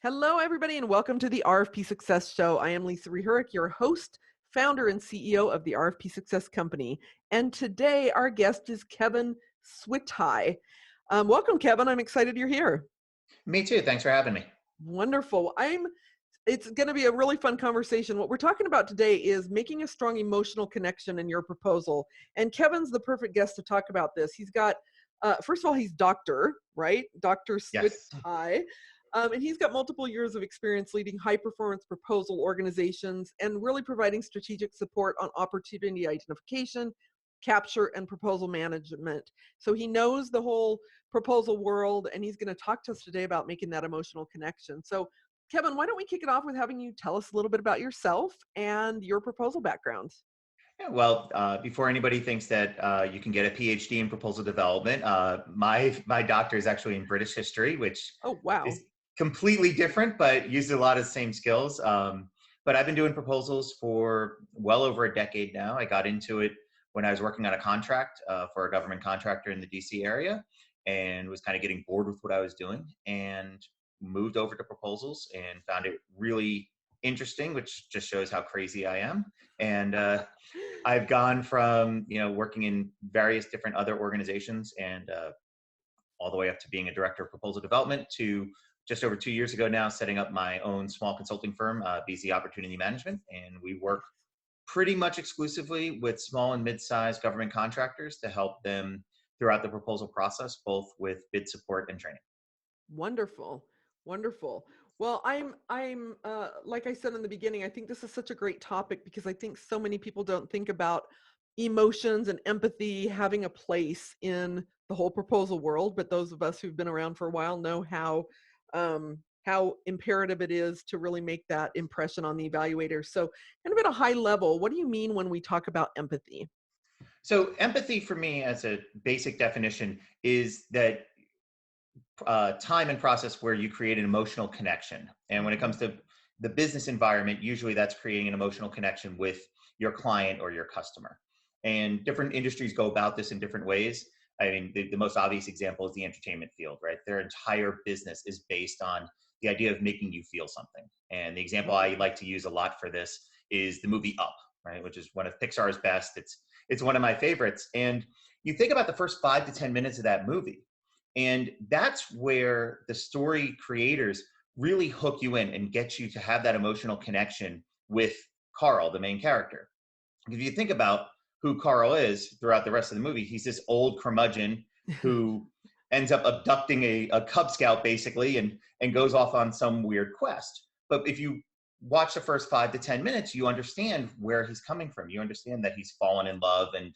Hello, everybody, and welcome to the RFP Success Show. I am Lisa Rehurick, your host, founder, and CEO of the RFP Success Company. And today, our guest is Kevin Switaj. Welcome, Kevin. I'm excited you're here. Me too. Thanks for having me. Wonderful. It's going to be a really fun conversation. What we're talking about today is making a strong emotional connection in your proposal. And Kevin's the perfect guest to talk about this. He's got, first of all, he's doctor, right? Dr. Yes. Switaj. And he's got multiple years of experience leading high performance proposal organizations and really providing strategic support on opportunity identification, capture, and proposal management. So he knows the whole proposal world, and he's going to talk to us today about making that emotional connection. So Kevin, why don't we kick it off with having you tell us a little bit about yourself and your proposal background? Yeah, well, before anybody thinks that you can get a PhD in proposal development, my doctor is actually in British history, which Oh, wow. is completely different, but uses a lot of the same skills. But I've been doing proposals for well over a decade now. I got into it when I was working on a contract for a government contractor in the DC area, and was kind of getting bored with what I was doing, and moved over to proposals and found it really interesting, which just shows how crazy I am. And I've gone from working in various different other organizations and all the way up to being a director of proposal development to just over 2 years ago now setting up my own small consulting firm, BZ Opportunity Management, and we work pretty much exclusively with small and mid-sized government contractors to help them throughout the proposal process, both with bid support and training. Wonderful. Wonderful. Well, I'm like I said in the beginning, I think this is such a great topic because I think so many people don't think about emotions and empathy having a place in the whole proposal world. But those of us who've been around for a while know how imperative it is to really make that impression on the evaluator. So, kind of at a high level, what do you mean when we talk about empathy? So empathy for me as a basic definition is that time and process where you create an emotional connection. And when it comes to the business environment, usually that's creating an emotional connection with your client or your customer. And different industries go about this in different ways. I mean, the most obvious example is the entertainment field, right? Their entire business is based on the idea of making you feel something. And the example I like to use a lot for this is the movie Up, right? Which is one of Pixar's best. It's one of my favorites. And you think about the first 5 to 10 minutes of that movie, and that's where the story creators really hook you in and get you to have that emotional connection with Carl, the main character. If you think about who Carl is throughout the rest of the movie, he's this old curmudgeon who ends up abducting a Cub Scout basically and goes off on some weird quest. But if you watch the first 5 to 10 minutes, you understand where he's coming from. You understand that he's fallen in love and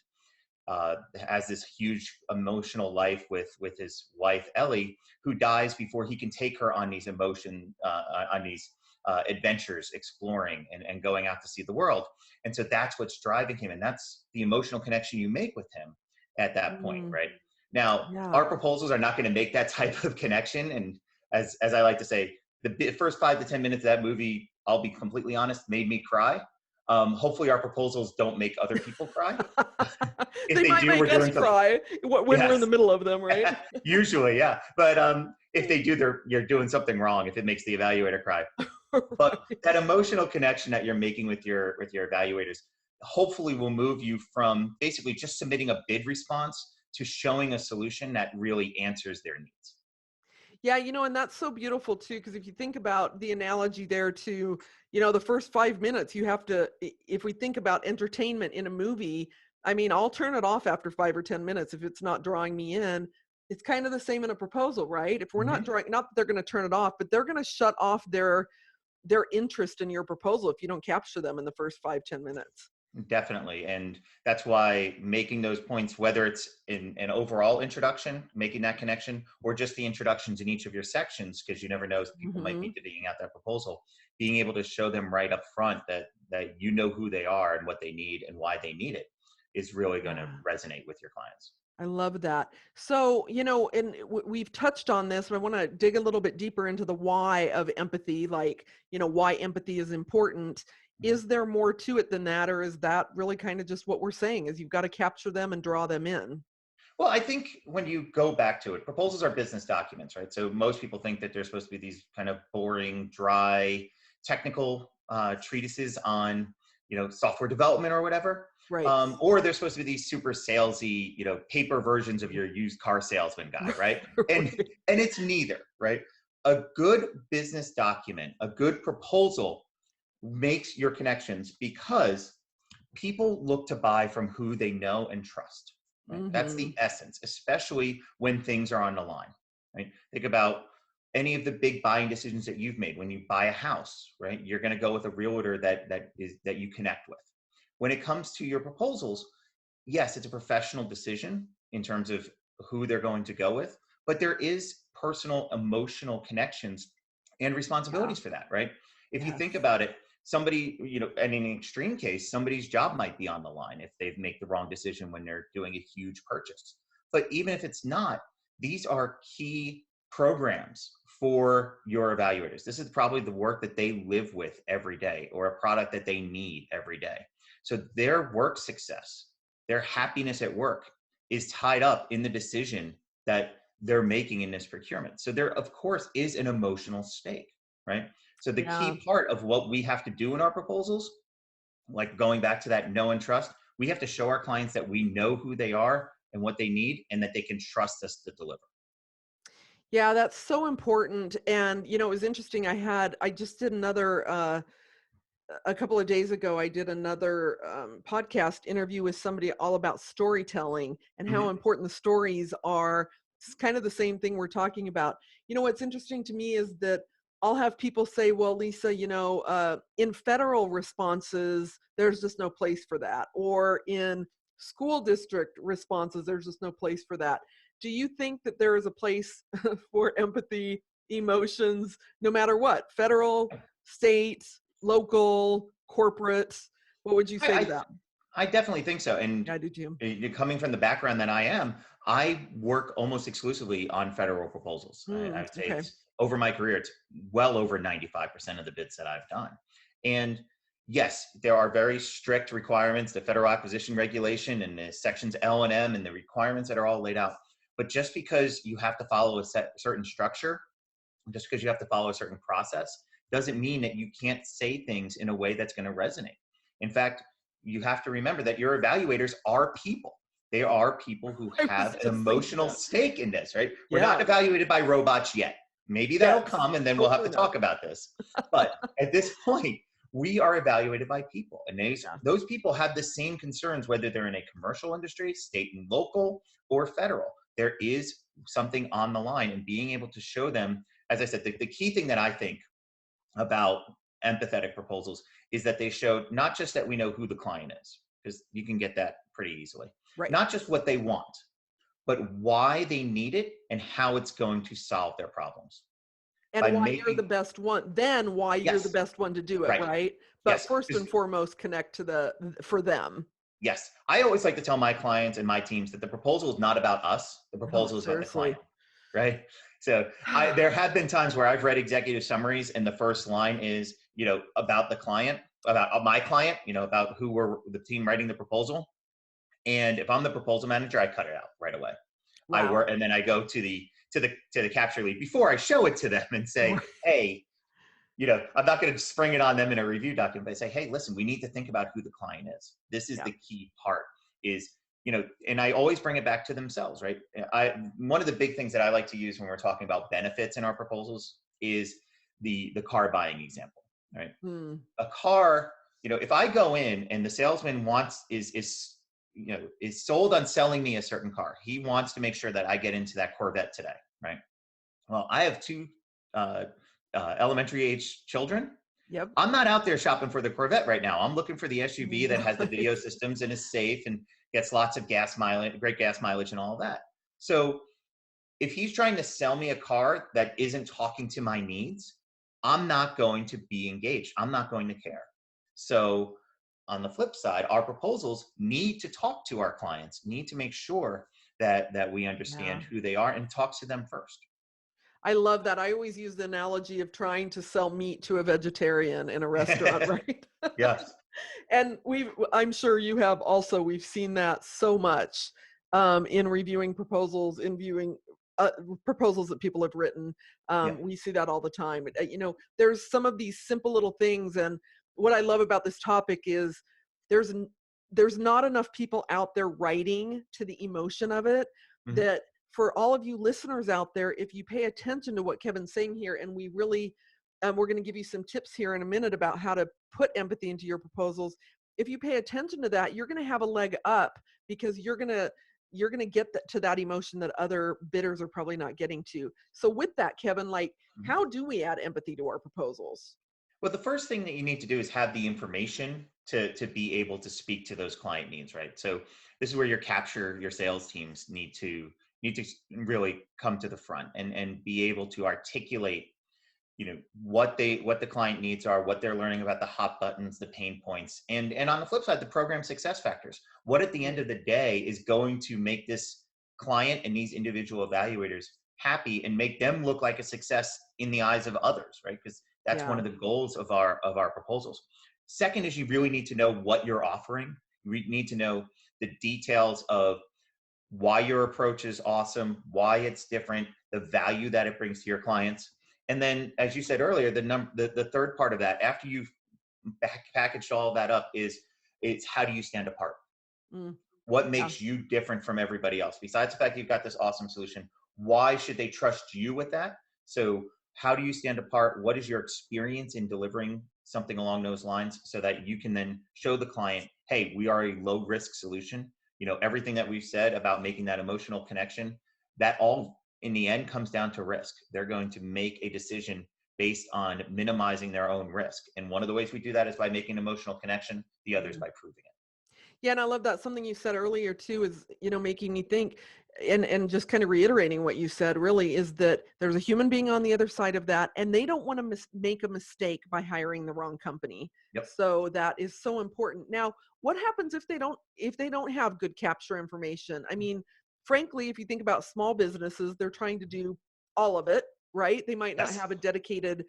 has this huge emotional life with his wife Ellie, who dies before he can take her on these adventures, exploring and going out to see the world. And so that's what's driving him, and that's the emotional connection you make with him at that point, Mm, right? Now, yeah. our proposals are not going to make that type of connection, and as I like to say, the first 5 to 10 minutes of that movie, I'll be completely honest, made me cry. Hopefully, our proposals don't make other people cry. If They they might do, we're make us doing something. cry when we're in the Yes, middle of them, right? usually, yeah. But if they do, you're doing something wrong. If it makes the evaluator cry, but Right. that emotional connection that you're making with your evaluators, hopefully, will move you from basically just submitting a bid response to showing a solution that really answers their needs. Yeah, and that's so beautiful too, because if you think about the analogy there to, the first 5 minutes, you have to, if we think about entertainment in a movie, I mean, I'll turn it off after 5 or 10 minutes if it's not drawing me in. It's kind of the same in a proposal, right? If we're not Mhm. drawing, not that they're going to turn it off, but they're going to shut off their interest in your proposal if you don't capture them in the first 5, 10 minutes. Definitely. And that's why making those points, whether it's in an overall introduction, making that connection, or just the introductions in each of your sections, because you never know, people might be Hmm. digging out that proposal, being able to show them right up front that you know who they are and what they need and why they need it is really going to Yeah. resonate with your clients. I love that. So, and we've touched on this, but I want to dig a little bit deeper into the why of empathy, like, why empathy is important. Mhm. Is there more to it than that? Or is that really kind of just what we're saying is you've got to capture them and draw them in? Well, I think when you go back to it, proposals are business documents, right? So most people think that they're supposed to be these kind of boring, dry, technical treatises on, software development or whatever. Right. Or they're supposed to be these super salesy, paper versions of your used car salesman guide, right? And Right. and it's neither, right? A good business document, a good proposal makes your connections because people look to buy from who they know and trust. Right? That's Hmm. the essence, especially when things are on the line. Right? Think about any of the big buying decisions that you've made. When you buy a house, right? You're going to go with a realtor that you connect with. When it comes to your proposals, yes, it's a professional decision in terms of who they're going to go with, but there is personal emotional connections and Yeah. responsibilities for that, right? If you think Yes. about it, somebody, in an extreme case, somebody's job might be on the line if they make the wrong decision when they're doing a huge purchase. But even if it's not, these are key programs for your evaluators. This is probably the work that they live with every day or a product that they need every day. So their work success, their happiness at work is tied up in the decision that they're making in this procurement. So there, of course, is an emotional stake, right? So the Yeah. key part of what we have to do in our proposals, like going back to that know and trust, we have to show our clients that we know who they are and what they need and that they can trust us to deliver. Yeah, that's so important. And, it was interesting. I just did another, a couple of days ago, I did another podcast interview with somebody all about storytelling and how Mhm. important the stories are. It's kind of the same thing we're talking about. What's interesting to me is that I'll have people say, well, Lisa, in federal responses, there's just no place for that. Or in school district responses, there's just no place for that. Do you think that there is a place for empathy, emotions, no matter what, federal, state, local, corporate? What would you I, say to I that? I definitely think so. And Yeah, I do too. coming from the background that I am, I work almost exclusively on federal proposals. I Mm, would say okay. it's over my career, it's well over 95% of the bids that I've done. And yes, there are very strict requirements, the federal acquisition regulation and the sections L and M and the requirements that are all laid out. But just because you have to follow a certain structure, just because you have to follow a certain process, doesn't mean that you can't say things in a way that's going to resonate. In fact, you have to remember that your evaluators are people. They are people who I was have an just thinking emotional that. stake in this, right? We're not Yeah. evaluated by robots yet. Maybe that'll Yes. come and then we'll have to Hopefully not. talk about this. But at this point, we are evaluated by people. And Yeah. those people have the same concerns, whether they're in a commercial industry, state and local, or federal. There is something on the line, and being able to show them, as I said, the key thing that I think about empathetic proposals is that they showed not just that we know who the client is, because you can get that pretty easily, Right. not just what they want, but why they need it and how it's going to solve their problems. And By why you're the making, best one, then why you're the yes, best one to do it, right, right? But yes, first and 'cause foremost, connect to for them. yes, I always like to tell my clients and my teams that the proposal is not about us, the Oh, proposal is about the seriously. client, right? So there have been times where I've read executive summaries and the first line is, about the client, about my client, about who were the team writing the proposal. And if I'm the proposal manager, I cut it out right away. I Wow. work, and then I go to the capture lead before I show it to them and say, hey, I'm not going to spring it on them in a review document, but I say, hey, listen, we need to think about who the client is. This is Yeah. the key part is, and I always bring it back to themselves, right? One of the big things that I like to use when we're talking about benefits in our proposals is the car buying example, right? Hmm. A car, if I go in and the salesman is sold on selling me a certain car, he wants to make sure that I get into that Corvette today, right? Well, I have two uh, elementary age children. Yep. I'm not out there shopping for the Corvette right now. I'm looking for the SUV that has the video Right. systems and is safe and gets lots of gas mileage, great gas mileage, and all of that. So if he's trying to sell me a car that isn't talking to my needs, I'm not going to be engaged. I'm not going to care. So on the flip side, our proposals need to talk to our clients, need to make sure that we Yeah. understand who they are and talk to them first. I love that. I always use the analogy of trying to sell meat to a vegetarian in a restaurant, right? Yes. And I'm sure you have also, we've seen that so much. in reviewing proposals, in viewing uh, proposals that people have written. Yeah. We see that all the time. There's some of these simple little things, and what I love about this topic is there's n- there's not enough people out there writing to the emotion of it. Mhm. That for all of you listeners out there, if you pay attention to what Kevin's saying here, and we really, we're going to give you some tips here in a minute about how to put empathy into your proposals. If you pay attention to that, you're going to have a leg up because you're gonna get to that emotion that other bidders are probably not getting to. So with that, Kevin, like, Mhm. how do we add empathy to our proposals? Well, the first thing that you need to do is have the information to be able to speak to those client needs, right? So this is where your sales teams need to really come to the front and be able to articulate, what the client needs are, what they're learning about, the hot buttons, the pain points, and on the flip side, the program success factors. What at the end Right. of the day is going to make this client and these individual evaluators happy and make them look like a success in the eyes of others, right? Because that's one Yeah. of the goals of our proposals. Second is you really need to know what you're offering. You need to know the details of why your approach is awesome, why it's different, the value that it brings to your clients. And then, as you said earlier, the third part of that, after you've packaged all of that up, is it's how do you stand apart? Mm, What yeah. makes you different from everybody else? Besides the fact that you've got this awesome solution, why should they trust you with that? So, how do you stand apart? What is your experience in delivering something along those lines so that you can then show the client, hey, we are a low risk solution? Everything that we've said about making that emotional connection, that all in the end comes down to risk. They're going to make a decision based on minimizing their own risk. And one of the ways we do that is by making an emotional connection, the others Mhm. by proving it. Yeah, and I love that. Something you said earlier too is, making me think, and just kind of reiterating what you said really is that there's a human being on the other side of that, and they don't want to make a mistake by hiring the wrong company. Yep. So that is so important. Now, what happens if they don't have good capture information? I mean, frankly, if you think about small businesses, they're trying to do all of it, right? They might not Yes. have a dedicated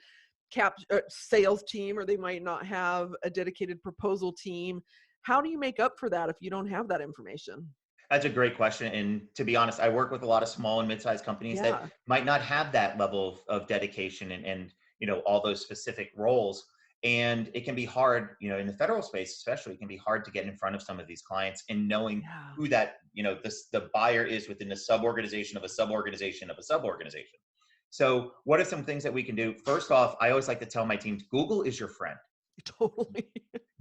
sales team, or they might not have a dedicated proposal team. How do you make up for that if you don't have that information? That's a great question. And to be honest, I work with a lot of small and mid-sized companies that Yeah. might not have that level of dedication and all those specific roles. And it can be hard, in the federal space, especially, it can be hard to get in front of some of these clients and knowing Yeah. who that, the buyer is within the suborganization of a suborganization of a suborganization. So what are some things that we can do? First off, I always like to tell my teams, Google is your friend. Totally.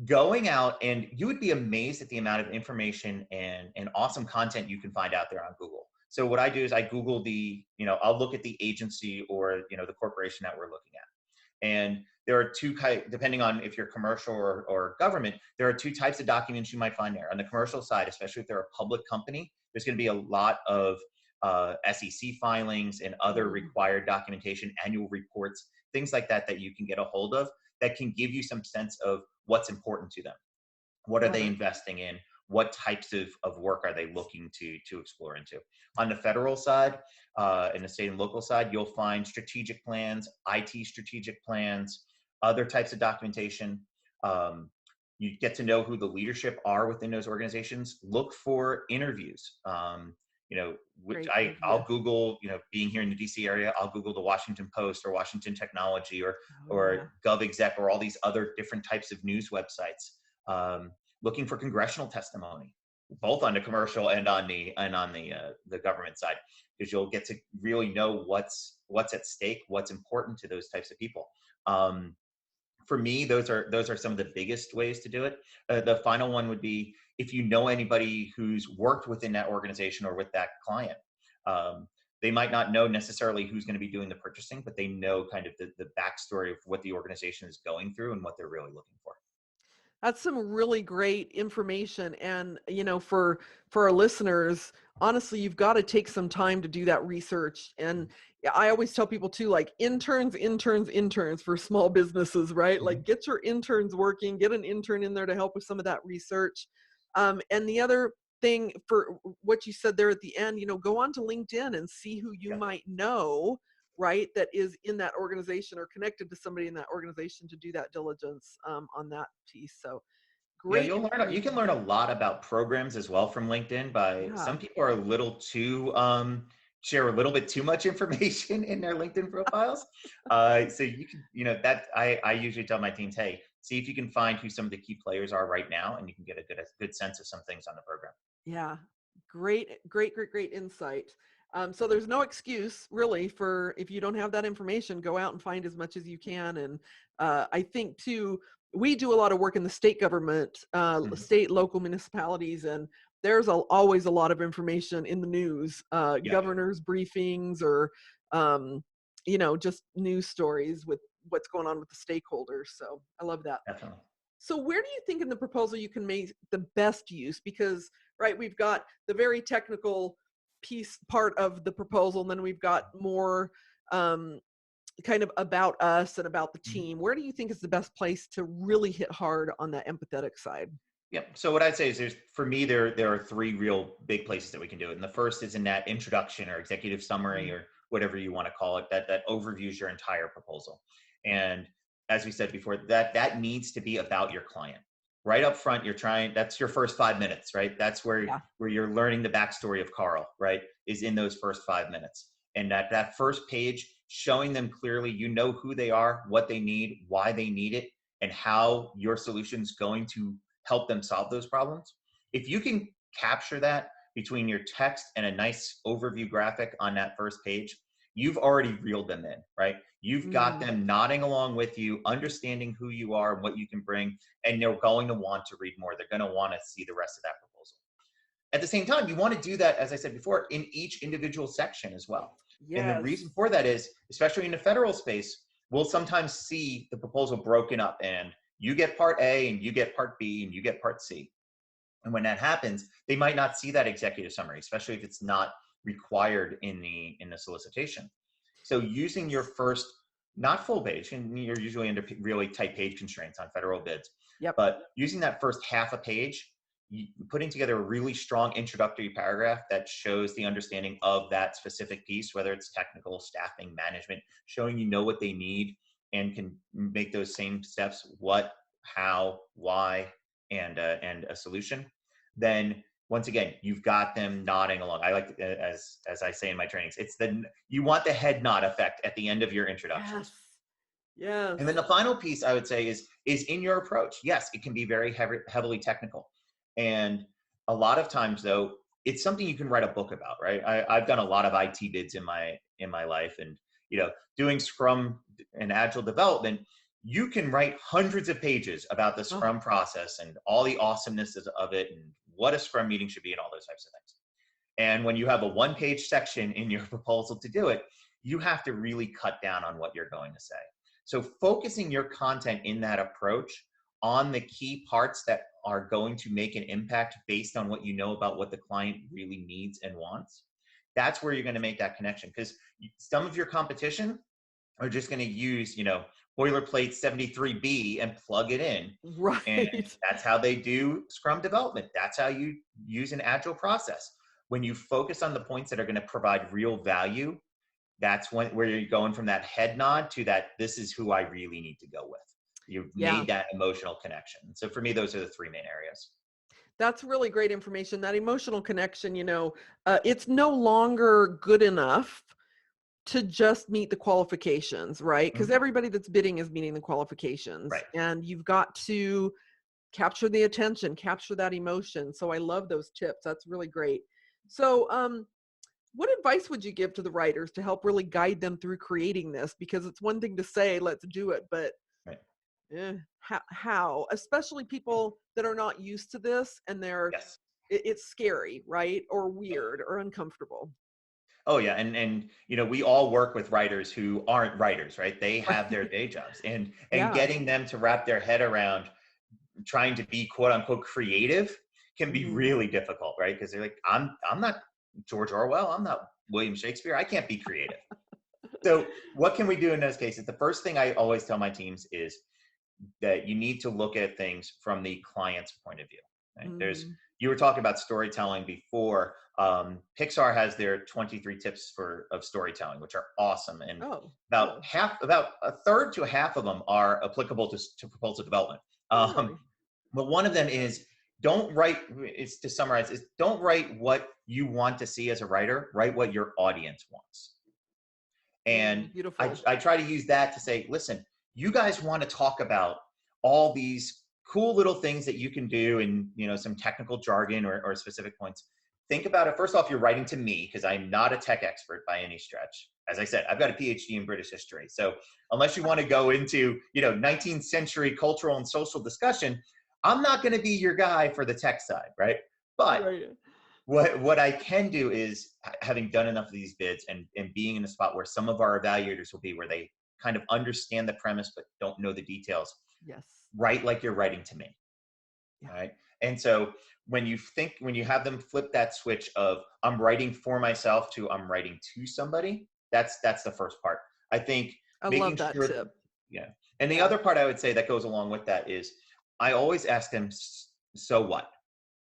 Going out, and you would be amazed at the amount of information and awesome content you can find out there on Google. So what I do is I Google I'll look at the agency or the corporation that we're looking at. And there are two kinds, depending on if you're commercial or government, there are two types of documents you might find there. On the commercial side, especially if they're a public company, there's going to be a lot of SEC filings and other Mm, required documentation, annual reports, things like that that you can get a hold of that can give you some sense of what's important to them. What are love they it. investing in? What types of work are they looking to explore into? On the federal side, in the state and local side, you'll find strategic plans, IT strategic plans, other types of documentation. Um, you get to know who the leadership are within those organizations. Look for interviews. Which Great I'll idea. Google. Being here in the DC area, I'll Google the Washington Post or Washington Technology or Oh, or yeah. GovExec or all these other different types of news websites. Um, Looking for congressional testimony, both on the commercial and on the government side, because you'll get to really know what's at stake, what's important to those types of people. Um, for me, those are some of the biggest ways to do it. The final one would be if you know anybody who's worked within that organization or with that client. Um, they might not know necessarily who's going to be doing the purchasing, but they know kind of the backstory of what the organization is going through and what they're really looking for. That's some really great information, and, for our listeners, honestly, you've gotta take some time to do that research, and yeah, I always tell people too, like, interns, interns, interns for small businesses, right? Mhm. Like, get your interns working, get an intern in there to help with some of that research. And the other thing for what you said there at the end, go on to LinkedIn and see who you Yeah. might know, right, that is in that organization or connected to somebody in that organization to do that diligence, on that piece. So Yeah, Great you can information. learn a lot about programs as well from LinkedIn. By Yeah. some people are a little too share a little bit too much information in their LinkedIn profiles. So you can, that I usually tell my teams, hey, see if you can find who some of the key players are right now, and you can get a good sense of some things on the program. Yeah. Great insight. So there's no excuse really for if you don't have that information, go out and find as much as you can. And I think too, we do a lot of work in the state government, Mhm. state, local municipalities, and there's always a lot of information in the news, Yeah, governors' briefings, or um, just news stories with what's going on with the stakeholders. So I love that. definitely. So where do you think in the proposal you can make the best use? Because, right, we've got the very technical piece part of the proposal, and then we've got more um, kind of about us and about the Mhm. team. Where do you think is the best place to really hit hard on that empathetic side? Yep. So what I'd say is for me there are three real big places that we can do it. And the first is in that introduction or executive summary Mm, or whatever you want to call it, that overviews your entire proposal. And as we said before, that needs to be about your client. Right up front, that's your first 5 minutes, right? That's where yeah. where you're learning the backstory of Carl, right? Is in those first 5 minutes. And that first page, showing them clearly, who they are, what they need, why they need it, and how your solution's going to help them solve those problems. If you can capture that between your text and a nice overview graphic on that first page, you've already reeled them in, right? You've got Mm, them nodding along with you, understanding who you are and what you can bring, and they're going to want to read more. They're going to want to see the rest of that proposal. At the same time, you want to do that, as I said before, in each individual section as well. And the reason yes. for that is, especially in the federal space, we'll sometimes see the proposal broken up and you get part A and you get part B and you get part C. And when that happens, they might not see that executive summary, especially if it's not required in the solicitation. So using your first, not full page, and you're usually under really tight page constraints on federal bids, Yep. but using that first half a page, putting together a really strong introductory paragraph that shows the understanding of that specific piece, whether it's technical, staffing, management, showing what they need and can make those same steps, what, how, why, and a solution, then once again, you've got them nodding along. I like, as I say in my trainings, you want the head nod effect at the end of your Yes. introductions. Yes. And then the final piece I would say is in your approach. Yes, it can be very heavily technical, and a lot of times though, it's something you can write a book about, right? I've done a lot of IT bids in my life, and doing Scrum and Agile development. You can write hundreds of pages about the Oh, Scrum process and all the awesomeness of it, and what a Scrum meeting should be, and all those types of things. And when you have a one-page section in your proposal to do it, you have to really cut down on what you're going to say. So focusing your content in that approach on the key parts that are going to make an impact based on what you know about what the client really needs and wants, that's where you're going to make that connection. Because some of your competition are just going to use, boilerplate 73B and plug it in. And right. that's how they do Scrum development. That's how you use an agile process. When you focus on the points that are going to provide real value, that's where you're going from that head nod to that, this is who I really need to go with. You've Yeah. made that emotional connection. So for me, those are the three main areas. That's really great information. That emotional connection, it's no longer good enough to just meet the qualifications, right? Because Mhm. everybody that's bidding is meeting the qualifications, Right. and you've got to capture the attention, capture that emotion. So I love those tips. That's really great. So, what advice would you give to the writers to help really guide them through creating this? Because it's one thing to say, let's do it, but Right. how? Especially people that are not used to this and Yes. it's scary, right? Or weird or uncomfortable. Oh yeah, and we all work with writers who aren't writers, right? They have their Right. day jobs, and Yeah. getting them to wrap their head around trying to be quote unquote creative can be Mhm. really difficult, right? Because they're like, I'm not George Orwell, I'm not William Shakespeare, I can't be creative. So what can we do in those cases? The first thing I always tell my teams is that you need to look at things from the client's point of view. Right? Mm. You were talking about storytelling before. Pixar has their 23 tips of storytelling, which are awesome, and Oh, cool. about a third to a half of them are applicable to proposal development. Oh, really? But one of them is don't write, is to summarize, is don't write what you want to see as a writer, write what your audience wants. And Beautiful. I try to use that to say, listen, you guys want to talk about all these cool little things that you can do in, some technical jargon or specific points. Think about it. First off, you're writing to me because I'm not a tech expert by any stretch. As I said, I've got a PhD in British history. So unless you want to go into, 19th century cultural and social discussion, I'm not going to be your guy for the tech side, right? But Right. what I can do is, having done enough of these bids and being in a spot where some of our evaluators will be, where they kind of understand the premise but don't know the details, Yes. write like you're writing to me. Yeah. All right. And so when you have them flip that switch of I'm writing for myself to I'm writing to somebody, that's the first part. I think I love making that sure, tip. yeah. And the Yeah. other part I would say that goes along with that is I always ask them, so what?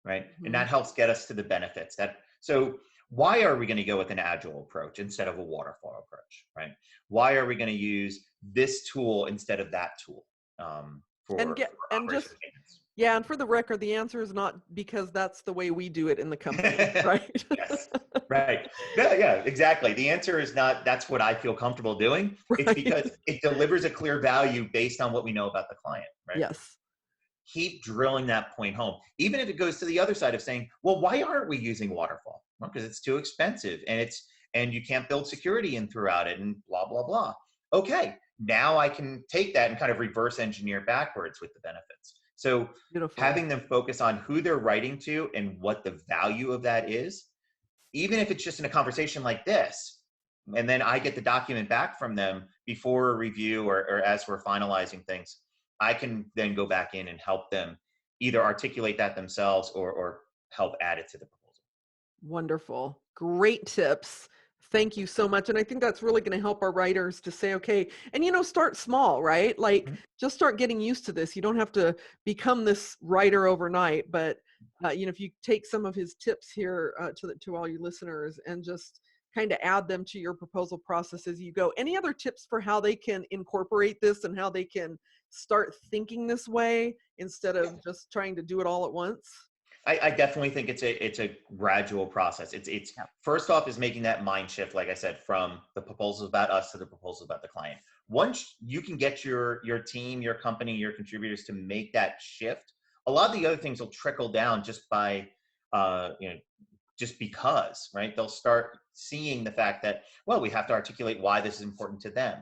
Right. And Mhm. that helps get us to the benefits. So why are we going to go with an agile approach instead of a waterfall approach? Right. Why are we going to use this tool instead of that tool, And for get and operations just and maintenance? yeah, and for the record, the answer is not because that's the way we do it in the company, right? Yes. Right. Yeah, yeah, exactly. The answer is not that's what I feel comfortable doing. It's Right. because it delivers a clear value based on what we know about the client, right? Yes. Keep drilling that point home. Even if it goes to the other side of saying, well, why aren't we using waterfall? Well, because it's too expensive and you can't build security in throughout it and blah, blah, blah. Okay. Now I can take that and kind of reverse engineer backwards with the benefits. So Beautiful. having them focus on who they're writing to and what the value of that is, even if it's just in a conversation like this, and then I get the document back from them before a review or as we're finalizing things, I can then go back in and help them either articulate that themselves or help add it to the proposal. Wonderful. Great tips. Thank you so much. And I think that's really going to help our writers to say, okay, and start small, right? Like Mhm. just start getting used to this. You don't have to become this writer overnight, but if you take some of his tips here to all you listeners and just kind of add them to your proposal process as you go. Any other tips for how they can incorporate this and how they can start thinking this way instead of just trying to do it all at once? I definitely think it's a gradual process. It's Yep. first off is making that mind shift, like I said, from the proposals about us to the proposals about the client. Once you can get your team, your company, your contributors to make that shift, a lot of the other things will trickle down just by uh, you know just because, right? They'll start seeing the fact that, well, we have to articulate why this is important to them.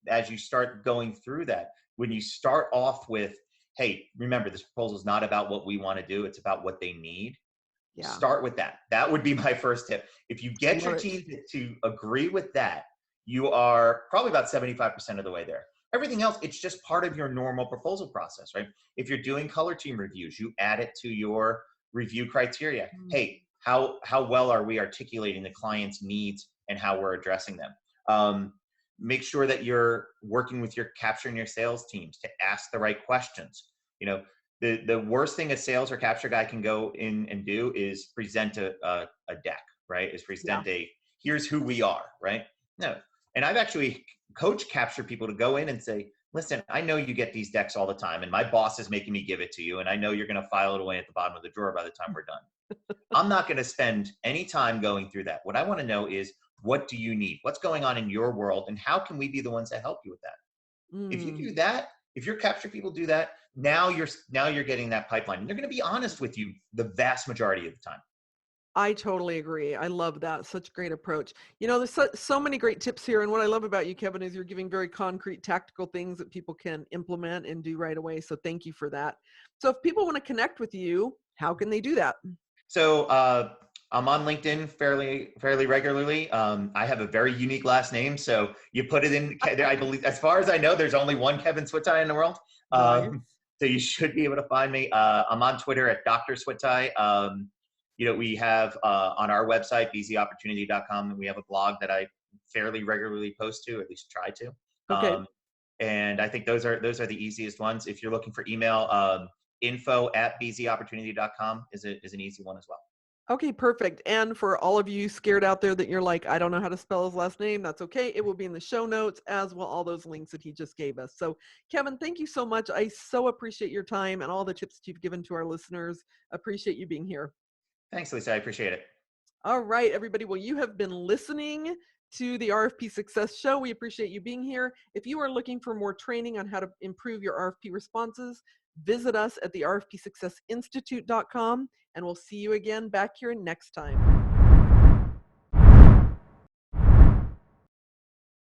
As you start going through that, when you start off with, hey, remember, this proposal is not about what we want to do, it's about what they need. Yeah. Start with that. That would be my first tip. If you I get love your it. team to agree with that, you are probably about 75% of the way there. Everything else, it's just part of your normal proposal process, right? If you're doing color team reviews, you add it to your review criteria. Mm. Hey, how well are we articulating the client's needs and how we're addressing them? Make sure that you're working with your capture and your sales teams to ask the right questions. The worst thing a sales or capture guy can go in and do is present a deck, right? Is Yeah. present here's who we are, right? No. And I've actually coached capture people to go in and say, listen, I know you get these decks all the time and my boss is making me give it to you. And I know you're going to file it away at the bottom of the drawer by the time we're done. I'm not going to spend any time going through that. What I want to know is, what do you need? What's going on in your world? And how can we be the ones that help you with that? If you Mm. do that, if your capture people do that, now you're getting that pipeline. And they're going to be honest with you the vast majority of the time. I totally agree. I love that. Such a great approach. There's so many great tips here. And what I love about you, Kevin, is you're giving very concrete, tactical things that people can implement and do right away. So thank you for that. So if people want to connect with you, how can they do that? So I'm on LinkedIn fairly regularly. I have a very unique last name, so you put it in. I believe, as far as I know, there's only one Kevin Switaj in the world. Nice. So you should be able to find me. I'm on Twitter at Dr. Switaj. We have on our website bzopportunity.com. We have a blog that I fairly regularly post to, at least try to. Okay. And I think those are the easiest ones. If you're looking for email, info@bzopportunity.com is an easy one as well. Okay, perfect. And for all of you scared out there that you're like, I don't know how to spell his last name, that's okay. It will be in the show notes as well, all those links that he just gave us. So, Kevin, thank you so much. I so appreciate your time and all the tips that you've given to our listeners. Appreciate you being here. Thanks, Lisa. I appreciate it. All right, everybody. Well, you have been listening to the RFP Success Show. We appreciate you being here. If you are looking for more training on how to improve your RFP responses, visit us at the rfpsuccessinstitute.com, and we'll see you again back here next time.